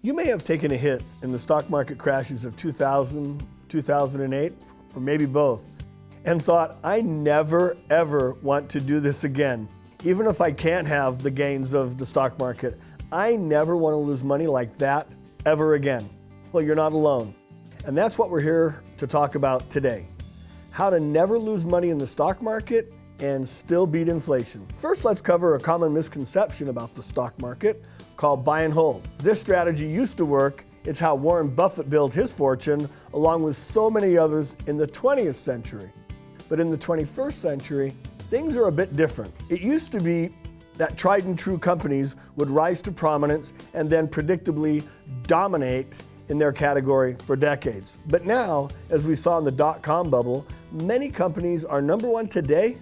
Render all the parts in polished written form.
You may have taken a hit in the stock market crashes of 2000, 2008, or maybe both, and thought, I never ever want to do this again. Even if I can't have the gains of the stock market, I never want to lose money like that ever again. Well, you're not alone. And that's what we're here to talk about today. How to never lose money in the stock market and still beat inflation. First, let's cover a common misconception about the stock market called buy and hold. This strategy used to work. It's how Warren Buffett built his fortune, along with so many others in the 20th century. But in the 21st century, things are a bit different. It used to be that tried and true companies would rise to prominence and then predictably dominate in their category for decades. But now, as we saw in the dot-com bubble, many companies are number one today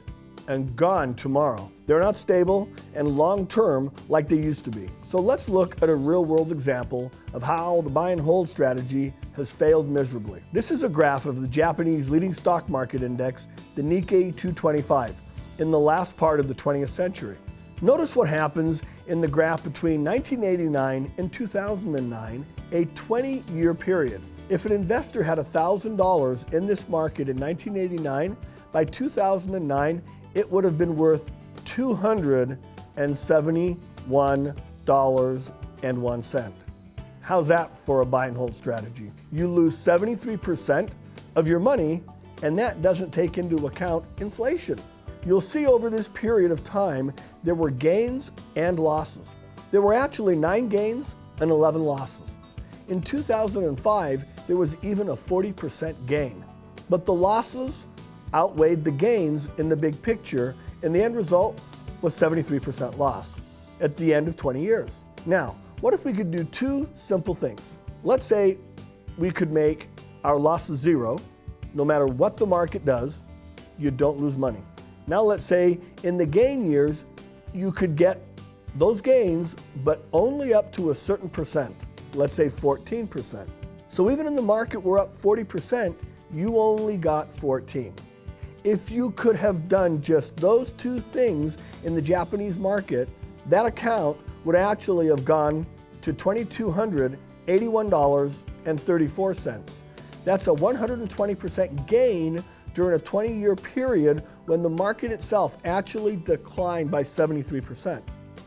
and gone tomorrow. They're not stable and long-term like they used to be. So let's look at a real-world example of how the buy and hold strategy has failed miserably. This is a graph of the Japanese leading stock market index, the Nikkei 225, in the last part of the 20th century. Notice what happens in the graph between 1989 and 2009, a 20-year period. If an investor had $1,000 in this market in 1989, by 2009, it would have been worth $271.01. How's that for a buy and hold strategy? You lose 73% of your money, and that doesn't take into account inflation. You'll see over this period of time, there were gains and losses. There were actually 9 gains and 11 losses. In 2005, there was even a 40% gain. But the losses outweighed the gains in the big picture, and the end result was 73% loss at the end of 20 years. Now, what if we could do 2 simple things? Let's say we could make our losses 0. No matter what the market does, you don't lose money. Now let's say in the gain years, you could get those gains, but only up to a certain percent, let's say 14%. So even in the market we're up 40%, you only got 14. If you could have done just those 2 things in the Japanese market, that account would actually have gone to $2,281.34. That's a 120% gain during a 20-year period when the market itself actually declined by 73%.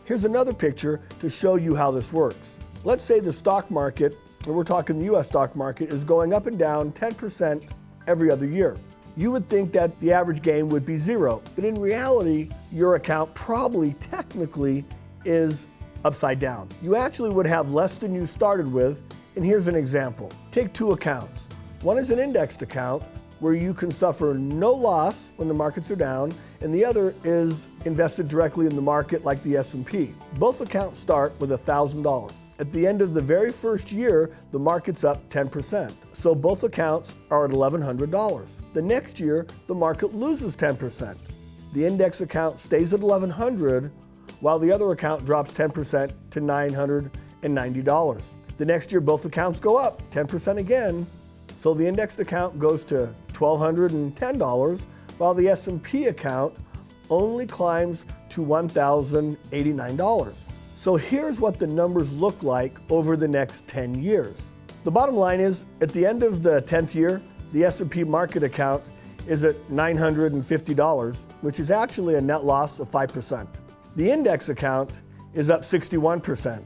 Here's another picture to show you how this works. Let's say the stock market, and we're talking the US stock market, is going up and down 10% every other year. You would think that the average gain would be 0, but in reality, your account probably technically is upside down. You actually would have less than you started with, and here's an example. Take 2 accounts. One is an indexed account where you can suffer no loss when the markets are down, and the other is invested directly in the market like the S&P. Both accounts start with $1,000. At the end of the very first year, the market's up 10%. So both accounts are at $1,100. The next year, the market loses 10%. The index account stays at $1,100, while the other account drops 10% to $990. The next year, both accounts go up 10% again. So the indexed account goes to $1,210, while the S&P account only climbs to $1,089. So here's what the numbers look like over the next 10 years. The bottom line is, at the end of the 10th year, the S&P market account is at $950, which is actually a net loss of 5%. The index account is up 61%,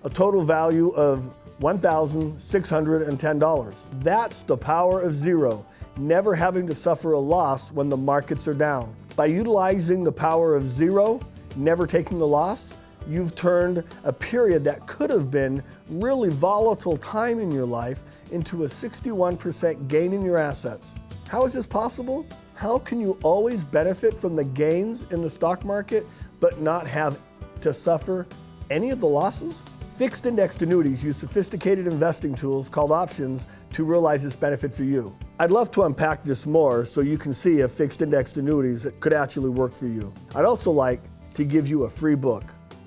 a total value of $1,610. That's the power of 0, never having to suffer a loss when the markets are down. By utilizing the power of 0, never taking a loss, you've turned a period that could have been really volatile time in your life into a 61% gain in your assets. How is this possible? How can you always benefit from the gains in the stock market but not have to suffer any of the losses? Fixed indexed annuities use sophisticated investing tools called options to realize this benefit for you. I'd love to unpack this more so you can see if fixed indexed annuities could actually work for you. I'd also like to give you a free book.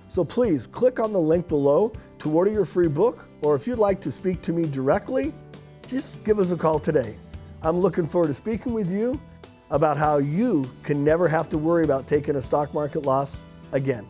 So please click on the link below to order your free book, or if you'd like to speak to me directly, just give us a call today. I'm looking forward to speaking with you about how you can never have to worry about taking a stock market loss again.